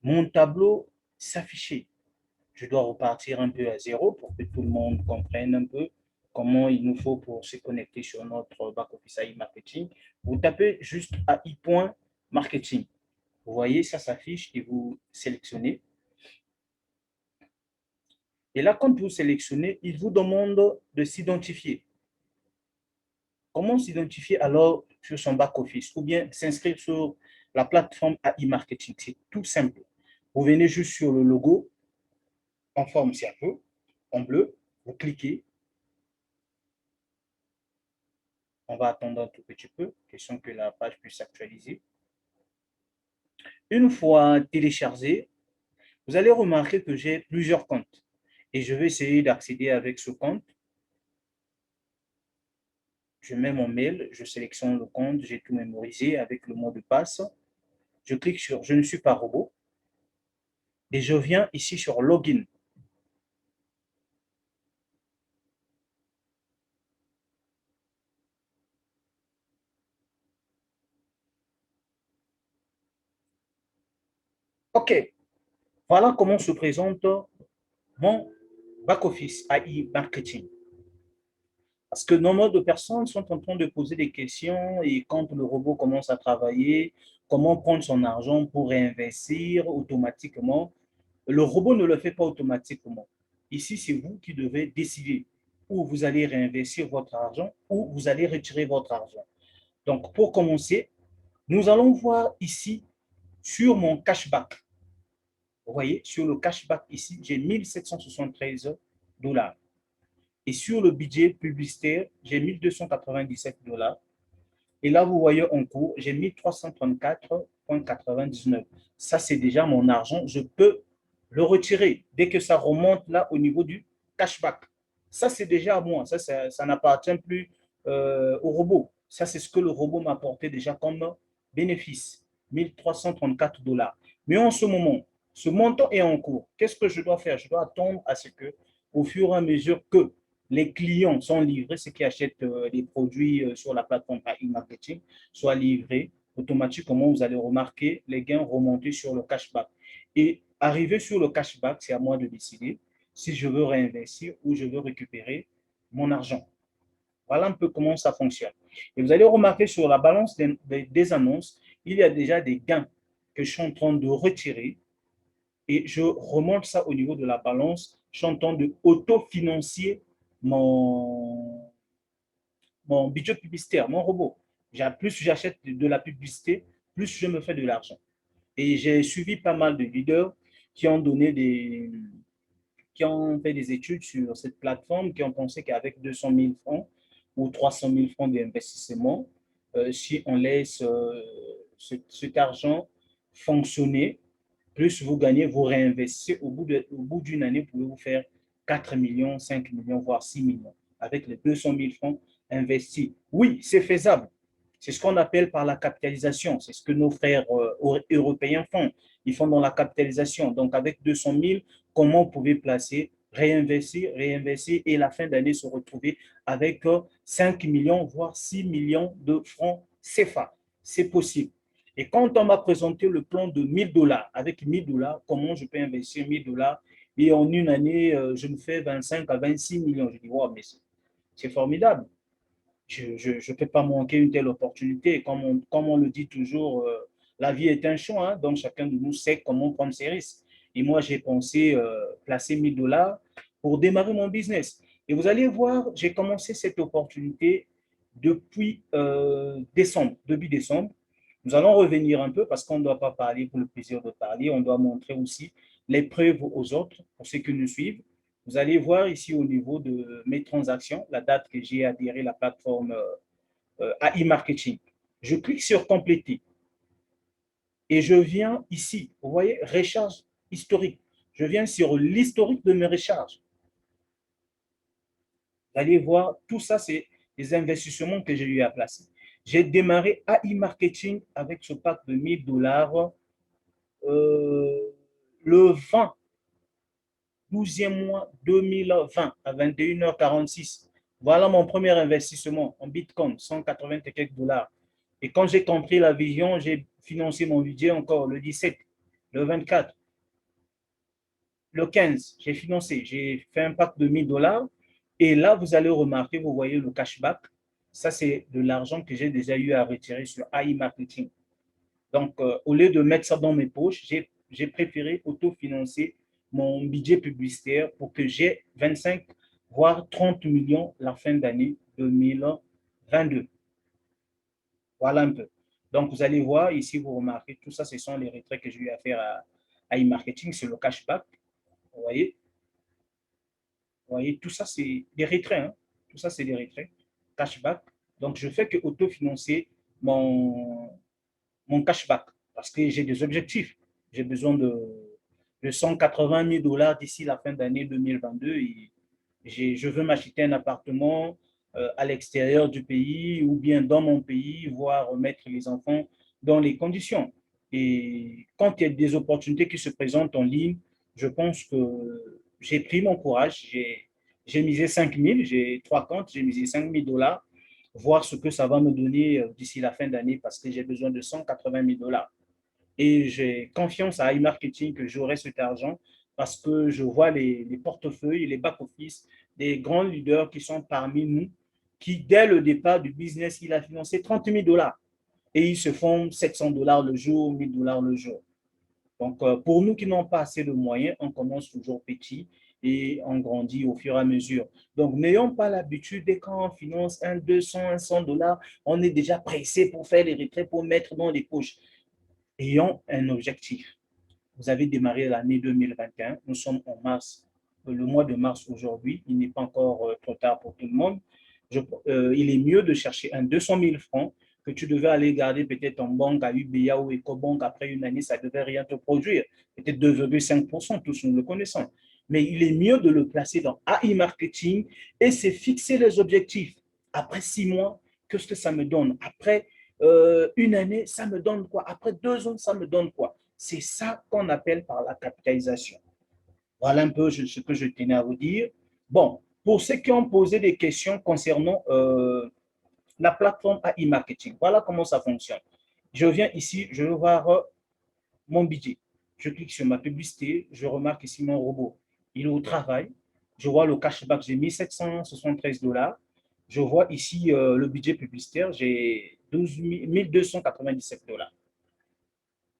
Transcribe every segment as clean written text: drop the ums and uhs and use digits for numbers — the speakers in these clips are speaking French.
mon tableau s'afficher. Je dois repartir un peu à zéro pour que tout le monde comprenne un peu comment il nous faut pour se connecter sur notre back-office AI Marketing. Vous tapez juste AI.marketing. Vous voyez, ça s'affiche et vous sélectionnez. Et là, quand vous sélectionnez, il vous demande de s'identifier. Comment s'identifier alors sur son back-office ou bien s'inscrire sur la plateforme AI Marketing? C'est tout simple. Vous venez juste sur le logo en forme cerveau, en bleu, vous cliquez. On va attendre un tout petit peu, question que la page puisse s'actualiser. Une fois téléchargé, vous allez remarquer que j'ai plusieurs comptes et je vais essayer d'accéder avec ce compte. Je mets mon mail, je sélectionne le compte, j'ai tout mémorisé avec le mot de passe. Je clique sur « Je ne suis pas robot » et je viens ici sur « Login ». OK, voilà comment se présente mon back-office AI Marketing. Parce que nombre de personnes sont en train de poser des questions et quand le robot commence à travailler, comment prendre son argent pour réinvestir automatiquement. Le robot ne le fait pas automatiquement. Ici, c'est vous qui devez décider où vous allez réinvestir votre argent, où vous allez retirer votre argent. Donc, pour commencer, nous allons voir ici sur mon cashback. Vous voyez, sur le cashback ici, j'ai 1773 $. Et sur le budget publicitaire, j'ai 1297 $. Et là, vous voyez en cours, j'ai 1334,99 $. Ça, c'est déjà mon argent. Je peux le retirer dès que ça remonte là au niveau du cashback. Ça, c'est déjà à moi. Ça n'appartient plus au robot. Ça, c'est ce que le robot m'a apporté déjà comme bénéfice. 1334 $. Mais en ce moment, ce montant est en cours. Qu'est-ce que je dois faire? Je dois attendre à ce que, au fur et à mesure que les clients sont livrés, ceux qui achètent des produits sur la plateforme AI Marketing, soient livrés, automatiquement, vous allez remarquer les gains remonter sur le cashback. Et arriver sur le cashback, c'est à moi de décider si je veux réinvestir ou je veux récupérer mon argent. Voilà un peu comment ça fonctionne. Et vous allez remarquer sur la balance des annonces, il y a déjà des gains que je suis en train de retirer et je remonte ça au niveau de la balance. Je suis en train de auto-financer mon budget publicitaire, mon robot. Plus j'achète de la publicité, plus je me fais de l'argent. Et j'ai suivi pas mal de leaders qui ont donné qui ont fait des études sur cette plateforme, qui ont pensé qu'avec 200 000 francs ou 300 000 francs d'investissement, si on laisse cet argent fonctionner, plus vous gagnez, vous réinvestissez, au bout d'une année, vous pouvez vous faire 4 millions, 5 millions, voire 6 millions avec les 200 000 francs investis. Oui, c'est faisable. C'est ce qu'on appelle par la capitalisation. C'est ce que nos frères européens font. Ils font dans la capitalisation. Donc, avec 200 000, comment vous pouvez placer, réinvestir, réinvestir et la fin d'année se retrouver avec 5 millions, voire 6 millions de francs CFA. C'est possible. Et quand on m'a présenté le plan de 1000 $, avec 1000 $, comment je peux investir 1000 $, et en une année, je me fais 25 à 26 millions. Je dis, wow, mais c'est formidable. Je ne peux pas manquer une telle opportunité. Comme on le dit toujours, la vie est un choix, hein, donc chacun de nous sait comment prendre ses risques. Et moi, j'ai pensé placer 1000 $ pour démarrer mon business. Et vous allez voir, j'ai commencé cette opportunité depuis décembre, début décembre. Nous allons revenir un peu parce qu'on ne doit pas parler pour le plaisir de parler, on doit montrer aussi les preuves aux autres, pour ceux qui nous suivent. Vous allez voir ici au niveau de mes transactions, la date que j'ai adhéré à la plateforme AI Marketing. Je clique sur compléter et je viens ici, vous voyez, recharge historique. Je viens sur l'historique de mes recharges. Vous allez voir, tout ça, c'est des investissements que j'ai eu à placer. J'ai démarré AI Marketing avec ce pack de 1000 $ le 20 12e mois 2020 à 21h46. Voilà mon premier investissement en Bitcoin, 180 et quelques dollars. Et quand j'ai compris la vision, j'ai financé mon budget encore le 17. Le 24, le 15, j'ai financé, j'ai fait un pack de 1000 $. Et là, vous allez remarquer, vous voyez le cashback. Ça, c'est de l'argent que j'ai déjà eu à retirer sur AI Marketing. Donc, au lieu de mettre ça dans mes poches, j'ai préféré autofinancer mon budget publicitaire pour que j'ai 25, voire 30 millions la fin d'année 2022. Voilà un peu. Donc, vous allez voir ici, vous remarquez, tout ça, ce sont les retraits que j'ai eu à faire à e-marketing, c'est le cashback. Vous voyez, tout ça, c'est des retraits. Hein. Tout ça, c'est des retraits. Cashback. Donc, je fais que autofinancer mon, mon cashback parce que j'ai des objectifs. J'ai besoin de 180 000 $ d'ici la fin d'année 2022 et je veux m'acheter un appartement à l'extérieur du pays ou bien dans mon pays, voire mettre les enfants dans les conditions. Et quand il y a des opportunités qui se présentent en ligne, je pense que j'ai pris mon courage, j'ai misé 5 000, j'ai 3 comptes, j'ai misé 5 000 $, voir ce que ça va me donner d'ici la fin d'année parce que j'ai besoin de 180 000 $. Et j'ai confiance à iMarketing que j'aurai cet argent parce que je vois les portefeuilles, les back-office des grands leaders qui sont parmi nous, qui, dès le départ du business, il a financé 30 000 $ et ils se font 700 $ le jour, 1000 $ le jour. Donc, pour nous qui n'ont pas assez de moyens, on commence toujours petit et on grandit au fur et à mesure. Donc, n'ayons pas l'habitude, dès qu'on finance un 200, un 100 $, on est déjà pressé pour faire les retraits, pour mettre dans les poches. Ayons un objectif. Vous avez démarré l'année 2021, nous sommes en mars, le mois de mars aujourd'hui, il n'est pas encore trop tard pour tout le monde. Il est mieux de chercher un 200 000 francs que tu devais aller garder peut-être en banque à UBA ou EcoBank après une année, ça ne devait rien te produire, peut-être 2,5%, tous nous le connaissons. Mais il est mieux de le placer dans AI Marketing et c'est fixer les objectifs. Après 6 mois, qu'est-ce que ça me donne? Après une année, ça me donne quoi? Après 2 ans, ça me donne quoi? C'est ça qu'on appelle par la capitalisation. Voilà un peu ce que je tenais à vous dire. Bon, pour ceux qui ont posé des questions concernant la plateforme AI Marketing, voilà comment ça fonctionne. Je viens ici, je vais voir mon budget. Je clique sur ma publicité, je remarque ici mon robot. Il est au travail. Je vois le cashback, j'ai mis 773 $. Je vois ici le budget publicitaire, j'ai 1297 $.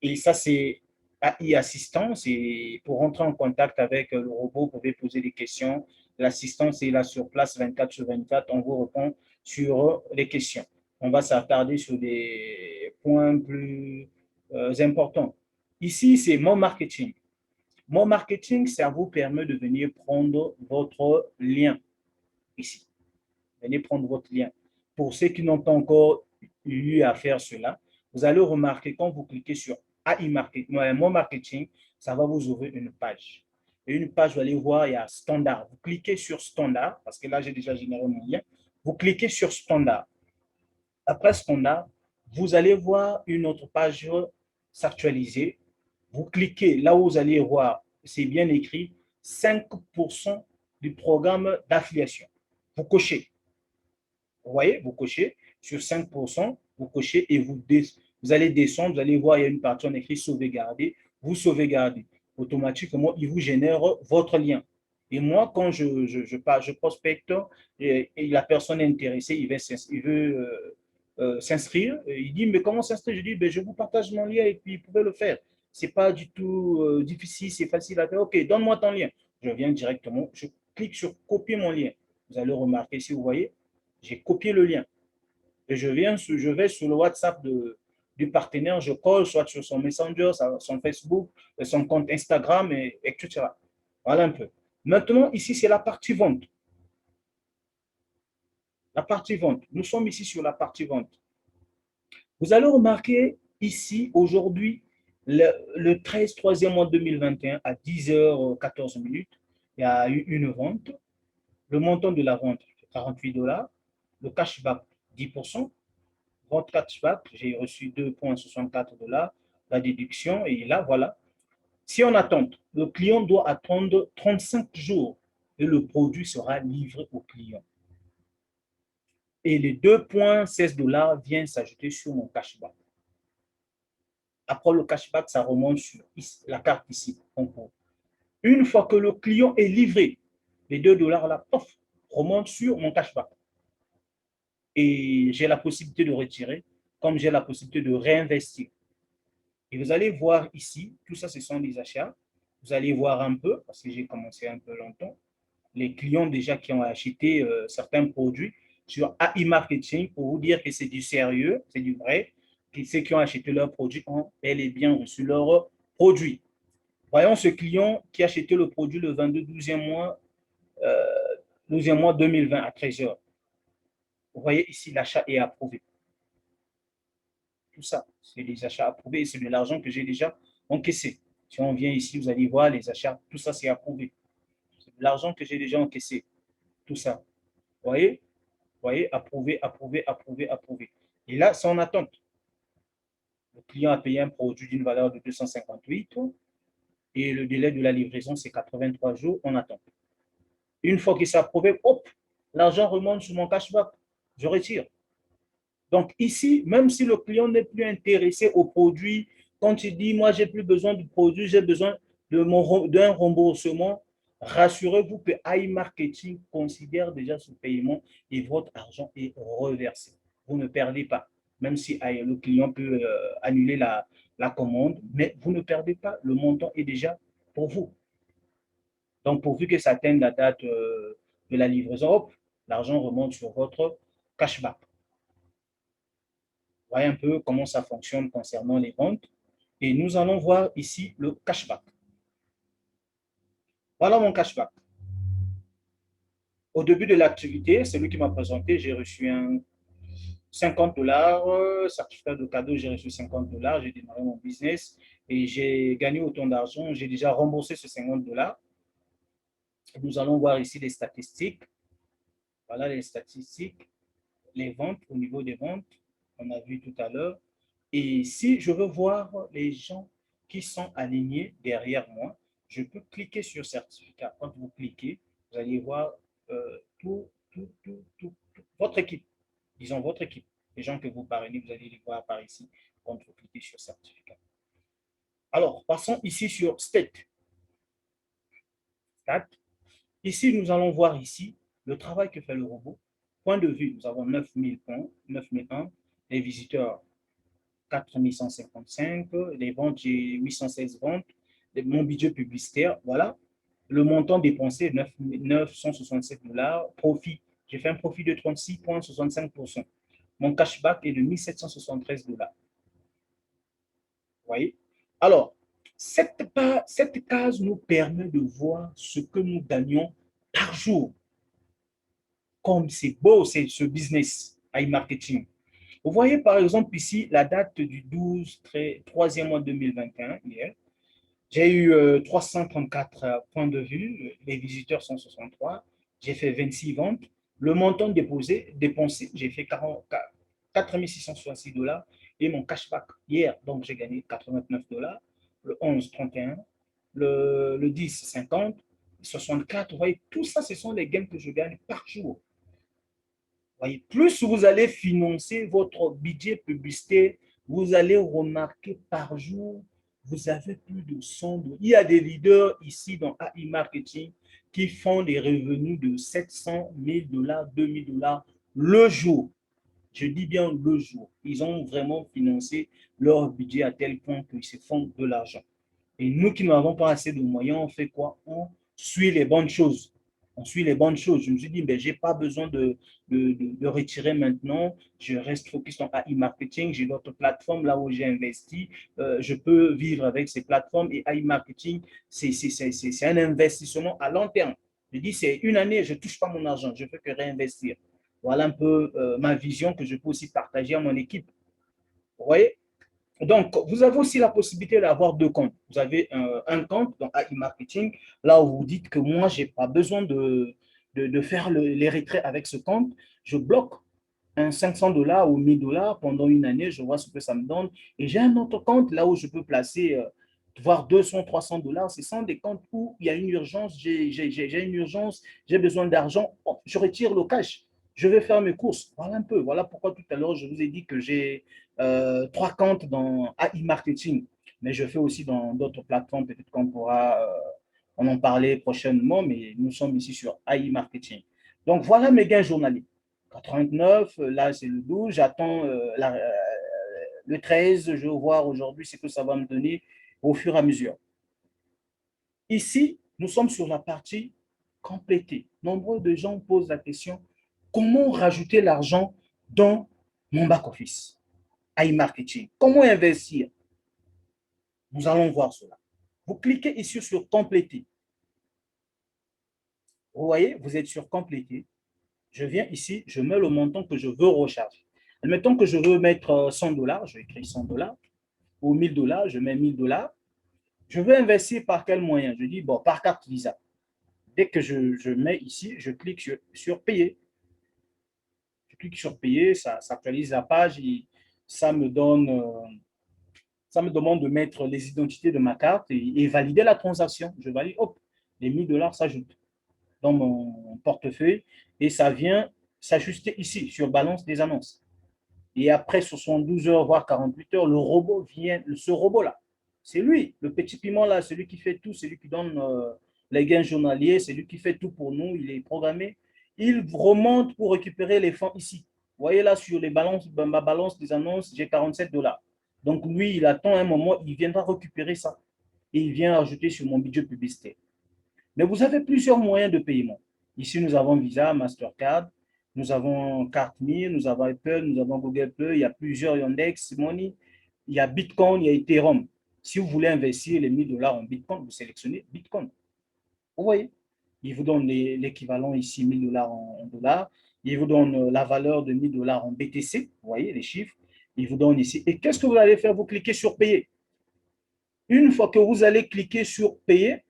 Et ça, c'est AI Assistance. Et pour rentrer en contact avec le robot, vous pouvez poser des questions. L'assistance est là sur place 24 sur 24. On vous répond sur les questions. On va s'attarder sur des points plus importants. Ici, c'est mon marketing. Mon marketing, ça vous permet de venir prendre votre lien ici. Venez prendre votre lien. Pour ceux qui n'ont pas encore eu à faire cela, vous allez remarquer quand vous cliquez sur AI Marketing, mon marketing, ça va vous ouvrir une page. Et une page, vous allez voir, il y a standard. Vous cliquez sur standard, parce que là, j'ai déjà généré mon lien. Vous cliquez sur standard. Après standard, vous allez voir une autre page s'actualiser. Vous cliquez là où vous allez voir, c'est bien écrit, 5% du programme d'affiliation. Vous cochez. Vous voyez, vous cochez sur 5%, vous cochez et vous allez descendre, vous allez voir, il y a une partie, on écrit sauvegarder, vous sauvegardez. Automatiquement, il vous génère votre lien. Et moi, quand je prospecte et la personne est intéressée, il veut s'inscrire, il dit, mais comment s'inscrire? Je dis, ben, je vous partage mon lien et puis vous pouvez le faire. Ce n'est pas du tout difficile, c'est facile à faire. OK, donne-moi ton lien. Je viens directement, je clique sur copier mon lien. Vous allez remarquer, si vous voyez, j'ai copié le lien. Et je vais sur le WhatsApp du partenaire, je colle soit sur son Messenger, son Facebook, son compte Instagram, etc. Voilà un peu. Maintenant, ici, c'est la partie vente. La partie vente. Nous sommes ici sur la partie vente. Vous allez remarquer ici, aujourd'hui, le 13 3e mois 2021, à 10h14, il y a eu une vente. Le montant de la vente, 48 $. Le cashback, 10%. Votre cashback, j'ai reçu 2,64 $. La déduction, et là, voilà. Si on attend, le client doit attendre 35 jours et le produit sera livré au client. Et les 2,16 $ viennent s'ajouter sur mon cashback. Après le cashback, ça remonte sur la carte ici. Donc, une fois que le client est livré, les 2 dollars là, pof, remontent sur mon cashback. Et j'ai la possibilité de retirer, comme j'ai la possibilité de réinvestir. Et vous allez voir ici, tout ça, ce sont des achats. Vous allez voir un peu, parce que j'ai commencé un peu longtemps, les clients déjà qui ont acheté certains produits sur AI Marketing pour vous dire que c'est du sérieux, c'est du vrai, que ceux qui ont acheté leurs produits ont bel et bien reçu leurs produits. Voyons ce client qui a acheté le produit le 22 12e mois, 12e mois 2020 à 13 heures. Vous voyez ici, l'achat est approuvé. Tout ça, c'est des achats approuvés et c'est de l'argent que j'ai déjà encaissé. Si on vient ici, vous allez voir les achats, tout ça c'est approuvé. C'est de l'argent que j'ai déjà encaissé. Tout ça. Vous voyez? Vous voyez, approuvé, approuvé, approuvé, approuvé. Et là, c'est en attente. Le client a payé un produit d'une valeur de 258 et le délai de la livraison, c'est 83 jours en attente. Une fois qu'il s'est approuvé, hop, l'argent remonte sur mon cashback. Je retire. Donc ici, même si le client n'est plus intéressé au produit, quand il dit, moi, j'ai plus besoin du produit, j'ai besoin d'un remboursement, rassurez-vous que iMarketing considère déjà ce paiement et votre argent est reversé. Vous ne perdez pas, même si le client peut annuler la commande, mais vous ne perdez pas, le montant est déjà pour vous. Donc, pourvu que ça atteigne la date de la livraison, hop, l'argent remonte sur votre cashback. Voyez un peu comment ça fonctionne concernant les ventes. Et nous allons voir ici le cashback. Voilà mon cashback. Au début de l'activité, celui qui m'a présenté, j'ai reçu un 50 dollars, certificat de cadeau, j'ai reçu 50 dollars, j'ai démarré mon business et j'ai gagné autant d'argent. J'ai déjà remboursé ce 50 dollars. Nous allons voir ici les statistiques. Voilà les statistiques, les ventes, au niveau des ventes, on a vu tout à l'heure. Et si je veux voir les gens qui sont alignés derrière moi, je peux cliquer sur certificat. Quand vous cliquez, vous allez voir tout, votre équipe. Disons votre équipe. Les gens que vous parrainez, vous allez les voir par ici quand vous cliquez sur certificat. Alors, passons ici sur State. Ici, nous allons voir ici le travail que fait le robot. Point de vue, nous avons 9000 points, 9001. Les visiteurs, 4155, les ventes, j'ai 816 ventes, mon budget publicitaire, voilà. Le montant dépensé, 967 dollars. Profit, j'ai fait un profit de 36,65%. Mon cashback est de 1773 dollars. Vous voyez? Alors, cette case nous permet de voir ce que nous gagnons par jour. Comme c'est beau, c'est ce business iMarketing. Vous voyez par exemple ici la date du 12, 3e mois 2021, hier. J'ai eu 334 points de vue, les visiteurs sont 63, j'ai fait 26 ventes. Le montant dépensé, j'ai fait 4 666 dollars et mon cashback hier, donc j'ai gagné 89 dollars, le 11, 31, le 10, 50, 64. Vous voyez, tout ça, ce sont les gains que je gagne par jour. Voyez, plus vous allez financer votre budget publicitaire, vous allez remarquer par jour, vous avez plus de 100 dollars. Il y a des leaders ici dans AI Marketing qui font des revenus de 700 000 dollars, 2000 dollars le jour. Je dis bien le jour. Ils ont vraiment financé leur budget à tel point qu'ils se font de l'argent. Et nous qui n'avons pas assez de moyens, on fait quoi? On suit les bonnes choses. On suit les bonnes choses. Je me suis dit, ben, je n'ai pas besoin de retirer maintenant. Je reste focus dans AI Marketing. J'ai d'autres plateformes là où j'ai investi. Je peux vivre avec ces plateformes. Et AI Marketing, c'est un investissement à long terme. Je dis, c'est une année, je ne touche pas mon argent. Je ne fais que réinvestir. Voilà un peu ma vision que je peux aussi partager à mon équipe. Vous voyez? Donc, vous avez aussi la possibilité d'avoir deux comptes. Vous avez un compte dans AI Marketing, là où vous dites que moi, je n'ai pas besoin de faire les retraits avec ce compte. Je bloque un 500 dollars ou 1000 dollars pendant une année, je vois ce que ça me donne. Et j'ai un autre compte là où je peux placer, voire 200, 300 dollars. Ce sont des comptes où il y a une urgence, j'ai une urgence, j'ai besoin d'argent, je retire le cash. Je vais faire mes courses. Voilà un peu. Voilà pourquoi tout à l'heure, je vous ai dit que j'ai 3 comptes dans AI Marketing, mais je fais aussi dans d'autres plateformes. Peut-être qu'on pourra on en parler prochainement, mais nous sommes ici sur AI Marketing. Donc, voilà mes gains journaliers. 89, là, c'est le 12. J'attends le 13. Je vais voir aujourd'hui ce que ça va me donner au fur et à mesure. Ici, nous sommes sur la partie complétée. Nombreux de gens posent la question, comment rajouter l'argent dans mon back-office, iMarketing? Comment investir? Nous allons voir cela. Vous cliquez ici sur compléter. Vous voyez, vous êtes sur compléter. Je viens ici, je mets le montant que je veux recharger. Admettons que je veux mettre 100 dollars, je écris 100 dollars, ou 1000 dollars, je mets 1000 dollars. Je veux investir par quel moyen? Je dis, bon, par carte Visa. Dès que je mets ici, je clique sur payer. Je clique sur payer, ça actualise la page et ça me donne, ça me demande de mettre les identités de ma carte et valider la transaction. Je valide, hop, les 1000 dollars s'ajoutent dans mon portefeuille et ça vient s'ajuster ici sur balance des annonces. Et après 72 heures, voire 48 heures, le robot vient, ce robot-là, c'est lui, le petit piment là, c'est lui qui fait tout, c'est lui qui donne les gains journaliers, c'est lui qui fait tout pour nous, il est programmé. Il remonte pour récupérer les fonds ici. Vous voyez là, sur les balances, ma balance des annonces, j'ai 47 dollars. Donc lui, il attend un moment, il viendra récupérer ça. Et il vient ajouter sur mon budget publicitaire. Mais vous avez plusieurs moyens de paiement. Ici, nous avons Visa, Mastercard, nous avons CartMe, nous avons Apple, nous avons Google Pay, il y a plusieurs Yandex Money, il y a Bitcoin, il y a Ethereum. Si vous voulez investir les 1000 dollars en Bitcoin, vous sélectionnez Bitcoin. Vous voyez, il vous donne l'équivalent ici, 1000 dollars en dollars. Il vous donne la valeur de 1000 dollars en BTC. Vous voyez les chiffres. Il vous donne ici. Et qu'est-ce que vous allez faire? Vous cliquez sur payer. Une fois que vous allez cliquer sur payer,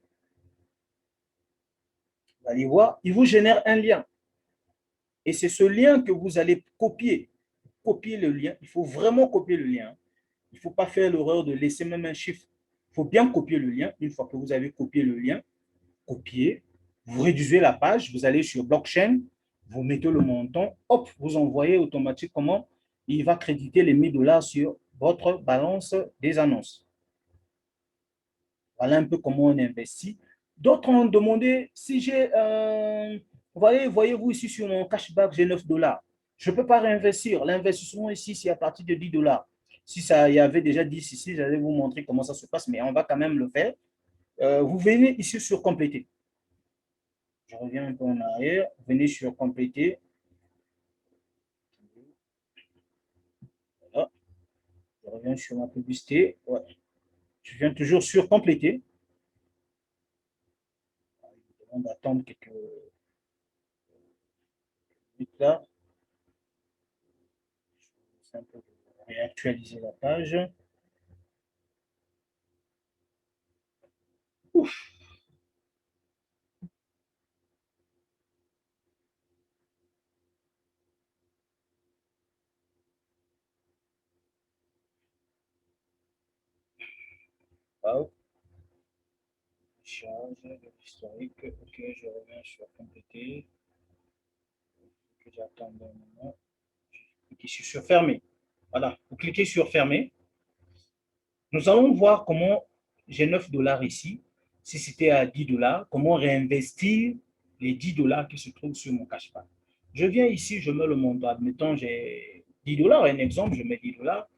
vous allez voir, il vous génère un lien. Et c'est ce lien que vous allez copier. Copier le lien. Il faut vraiment copier le lien. Il ne faut pas faire l'erreur de laisser même un chiffre. Il faut bien copier le lien. Une fois que vous avez copié le lien, copier, vous réduisez la page, vous allez sur blockchain, vous mettez le montant, hop, vous envoyez automatiquement, il va créditer les 1000 dollars sur votre balance des annonces. Voilà un peu comment on investit. D'autres ont demandé si j'ai, voyez-vous ici sur mon cashback, j'ai 9 dollars. Je ne peux pas réinvestir. L'investissement ici, c'est à partir de 10 dollars. Si ça y avait déjà 10 ici, j'allais vous montrer comment ça se passe, mais on va quand même le faire. Vous venez ici sur compléter. Je reviens un peu en arrière. Venez sur compléter. Voilà. Je reviens sur ma publicité. Ouais. Je viens toujours sur compléter. Il demande d'attendre quelques minutes là. Je vais un peu réactualiser la page. Ouf. Hop. Charge de l'historique. Ok, je reviens sur compléter. Que j'attends un moment. Cliquez sur fermer. Voilà, vous cliquez sur fermer. Nous allons voir comment j'ai 9 dollars ici. Si c'était à 10 dollars, comment réinvestir les 10 dollars qui se trouvent sur mon cashback. Je viens ici, je mets le montant. Admettons, j'ai 10 dollars, un exemple, je mets 10 dollars.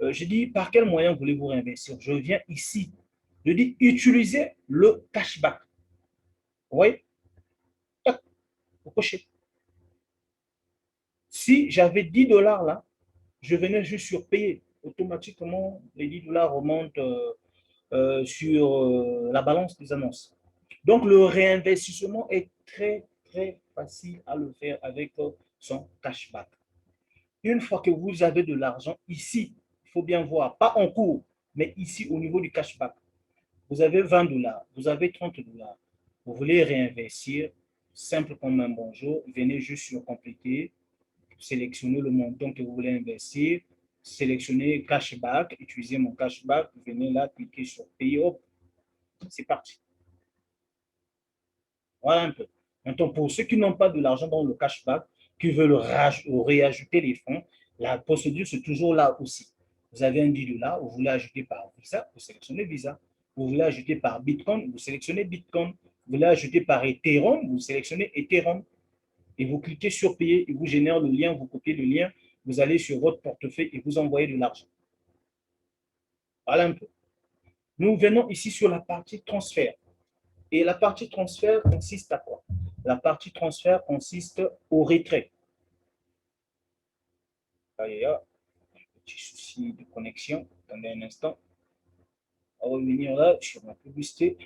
Je dis, par quel moyen voulez-vous réinvestir? Je viens ici. Je dis, utilisez le cashback. Vous voyez? Tac, vous cochez. Si j'avais 10 dollars là, je venais juste sur payer. Automatiquement, les 10 dollars remontent sur la balance des annonces. Donc, le réinvestissement est très, très facile à le faire avec son cashback. Une fois que vous avez de l'argent ici, il faut bien voir, pas en cours, mais ici au niveau du cashback, vous avez 20 dollars, vous avez 30 dollars, vous voulez réinvestir, simple comme un bonjour, venez juste sur compléter, sélectionnez le montant que vous voulez investir, sélectionnez cashback, utilisez mon cashback, venez là, cliquez sur payer, hop, c'est parti. Voilà un peu. Maintenant, pour ceux qui n'ont pas de l'argent dans le cashback, qui veulent réajouter les fonds, la procédure, c'est toujours là aussi. Vous avez un 10 $, vous voulez ajouter par Visa, vous sélectionnez Visa. Vous voulez ajouter par Bitcoin, vous sélectionnez Bitcoin. Vous voulez ajouter par Ethereum, vous sélectionnez Ethereum. Et vous cliquez sur payer, il vous génère le lien, vous copiez le lien, vous allez sur votre portefeuille et vous envoyez de l'argent. Voilà un peu. Nous venons ici sur la partie transfert. Et la partie transfert consiste à quoi? La partie transfert consiste au retrait. Il y a un petit souci de connexion. Attendez un instant. On va revenir là sur ma publicité.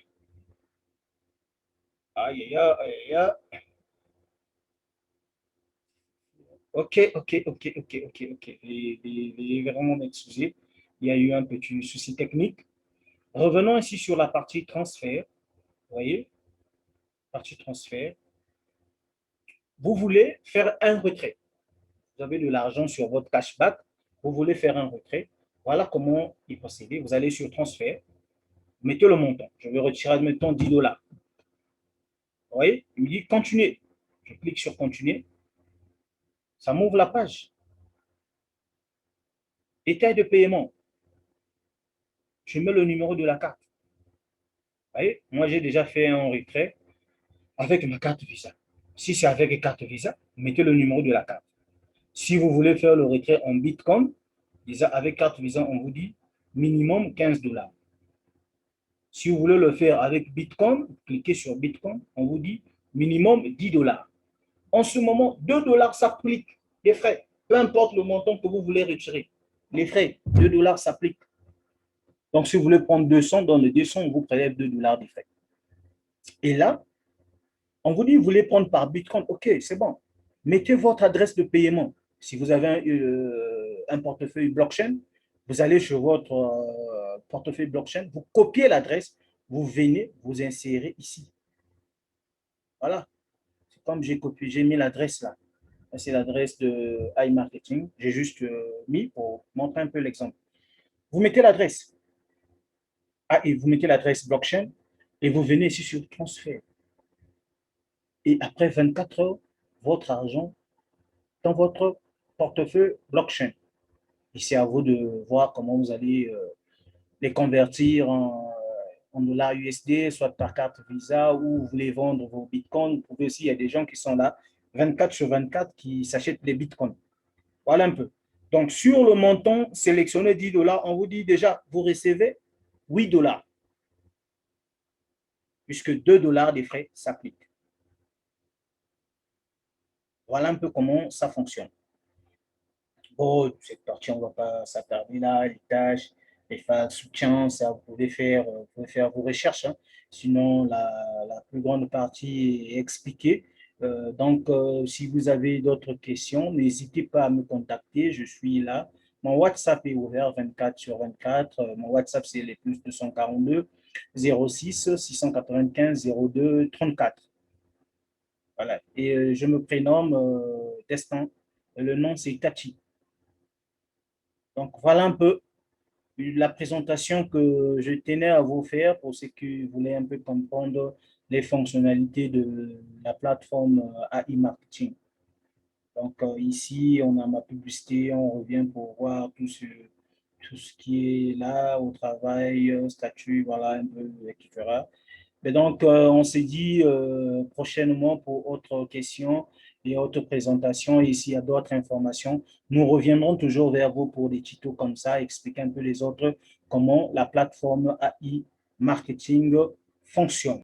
Aïe, aïe, aïe, aïe. Ok. Veuillez vraiment m'excuser. Il y a eu un petit souci technique. Revenons ici sur la partie transfert. Vous voyez, partie transfert. Vous voulez faire un retrait. Vous avez de l'argent sur votre cashback. Vous voulez faire un retrait. Voilà comment y procéder. Vous allez sur transfert. Mettez le montant. Je vais retirer, admettons, 10 $. Vous voyez, il me dit continuer. Je clique sur continuer. Ça m'ouvre la page. Détail de paiement. Je mets le numéro de la carte. Vous voyez, moi, j'ai déjà fait un retrait avec ma carte Visa. Si c'est avec une carte Visa, mettez le numéro de la carte. Si vous voulez faire le retrait en Bitcoin, déjà avec carte Visa, on vous dit minimum 15 $. Si vous voulez le faire avec Bitcoin, cliquez sur Bitcoin, on vous dit minimum 10 $. En ce moment, 2 $ s'appliquent des frais. Peu importe le montant que vous voulez retirer. Les frais, 2 $ s'appliquent. Donc, si vous voulez prendre 200, dans le 200, on vous prélève 2 $ des frais. Et là, on vous dit, vous voulez prendre par Bitcoin. OK, c'est bon. Mettez votre adresse de paiement. Si vous avez un portefeuille blockchain, vous allez sur votre portefeuille blockchain, vous copiez l'adresse, vous venez, vous insérez ici. Voilà. C'est comme j'ai copié, j'ai mis l'adresse là. C'est l'adresse de iMarketing. J'ai juste mis pour montrer un peu l'exemple. Vous mettez l'adresse. Et vous mettez l'adresse blockchain et vous venez ici sur transfert. Et après 24 heures, votre argent dans votre portefeuille blockchain. Et c'est à vous de voir comment vous allez les convertir en dollars USD, soit par carte Visa, ou vous voulez vendre vos bitcoins. Vous pouvez aussi, il y a des gens qui sont là 24 sur 24 qui s'achètent des bitcoins. Voilà un peu. Donc, sur le montant sélectionné 10 $, on vous dit déjà, vous recevez 8 $, puisque 2 $ des frais s'appliquent. Voilà un peu comment ça fonctionne. Bon, cette partie, on ne va pas s'attarder là, les tâches, les phases soutien, ça, vous pouvez faire vos recherches. Hein. Sinon, la plus grande partie est expliquée. Si vous avez d'autres questions, n'hésitez pas à me contacter. Je suis là. Mon WhatsApp est ouvert 24 sur 24. Mon WhatsApp, c'est les plus 242 06 695 02 34. Voilà. Et je me prénomme Destin. Le nom, c'est Tachi. Donc, voilà un peu la présentation que je tenais à vous faire pour ceux qui voulaient un peu comprendre les fonctionnalités de la plateforme AI Marketing. Donc, ici, on a ma publicité, on revient pour voir tout ce qui est là au travail, statut, voilà, un peu, etc. Mais donc, on s'est dit prochainement pour autres questions et autres présentations. Et s'il y a d'autres informations, nous reviendrons toujours vers vous pour des tutos comme ça, expliquer un peu les autres, comment la plateforme AI Marketing fonctionne.